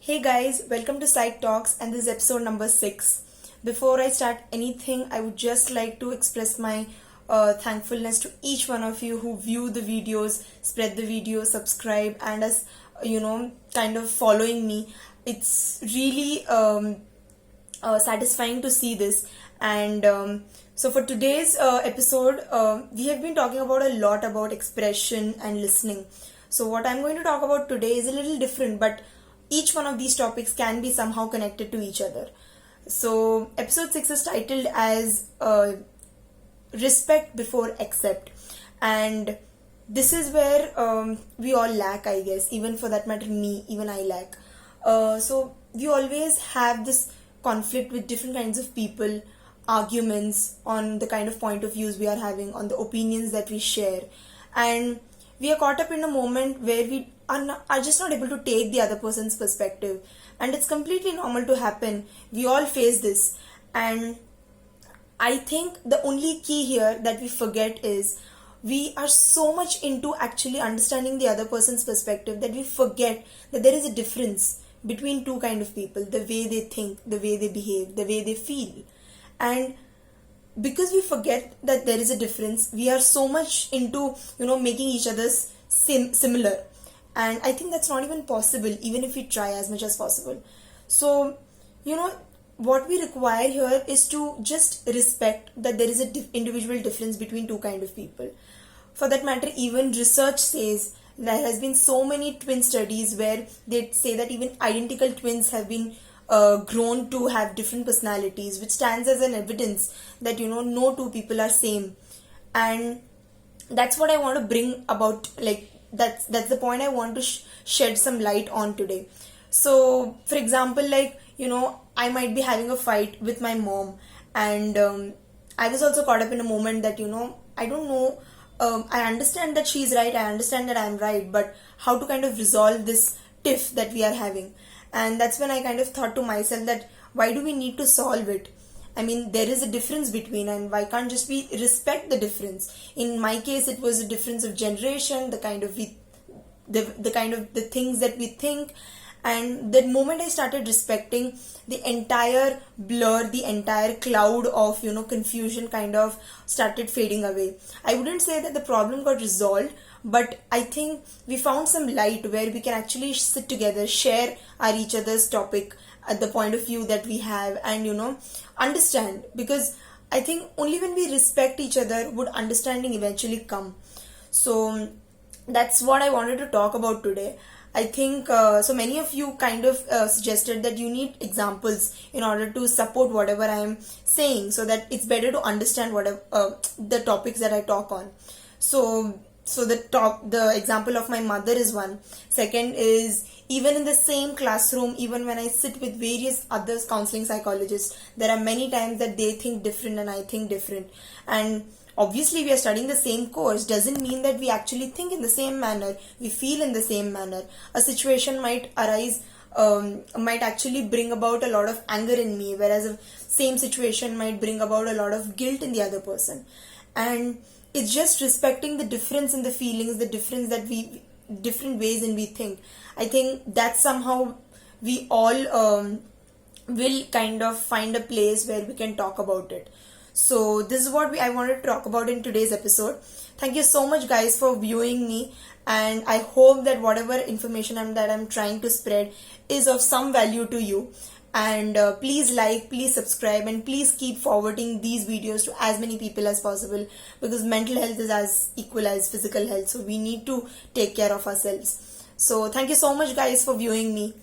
Hey guys, welcome to Psych Talks and this is episode number 6. Before I start anything, I would just like to express my thankfulness to each one of you who view the videos, spread the video, subscribe, and as kind of following me. It's really satisfying to see this. And so for today's episode, we have been talking about a lot about expression and listening. So what I'm going to talk about today is a little different, but each one of these topics can be somehow connected to each other. So episode 6 is titled as respect before accept, and this is where we all lack, I guess. Even for that matter, me, even I lack. So we always have this conflict with different kinds of people, arguments on the kind of point of views we are having, on the opinions that we share, and we are caught up in a moment where we are just not able to take the other person's perspective, and it's completely normal to happen. We all face this, and I think the only key here that we forget is we are so much into actually understanding the other person's perspective that we forget that there is a difference between two kind of people, the way they think, the way they behave, the way they feel. And because we forget that there is a difference, we are so much into making each other's similar, and I think that's not even possible, even if we try as much as possible. So what we require here is to just respect that there is a individual difference between two kind of people. For that matter, even research says there has been so many twin studies where they say that even identical twins have been grown to have different personalities, which stands as an evidence that no two people are same. And that's what I want to bring about, like that's the point I want to shed some light on today. So for example, I might be having a fight with my mom, and I was also caught up in a moment that I don't know, I understand that she's right, I understand that I'm right, but how to kind of resolve this tiff that we are having. And that's when I kind of thought to myself that why do we need to solve it? I mean, there is a difference between, and why can't just we respect the difference? In my case, it was a difference of generation, the kind of the things that we think. And the moment I started respecting, the entire blur, the entire cloud of confusion kind of started fading away. I wouldn't say that the problem got resolved, but I think we found some light where we can actually sit together, share our each other's topic at the point of view that we have, and understand. Because I think only when we respect each other would understanding eventually come. So that's what I wanted to talk about today. I think so many of you kind of suggested that you need examples in order to support whatever I am saying, so that it's better to understand whatever the topics that I talk on. So the example of my mother is one. Second is, even in the same classroom, even when I sit with various other counseling psychologists, there are many times that they think different and I think different. And obviously we are studying the same course doesn't mean that we actually think in the same manner, we feel in the same manner. A situation might arise, might actually bring about a lot of anger in me, whereas a same situation might bring about a lot of guilt in the other person. And it's just respecting the difference in the feelings, the difference that different ways in we think. I think that somehow we all will kind of find a place where we can talk about it. So this is what I wanted to talk about in today's episode. Thank you so much guys for viewing me, and I hope that whatever information that I'm trying to spread is of some value to you. And please like, please subscribe, and please keep forwarding these videos to as many people as possible, because mental health is as equal as physical health, so we need to take care of ourselves. So thank you so much guys for viewing me.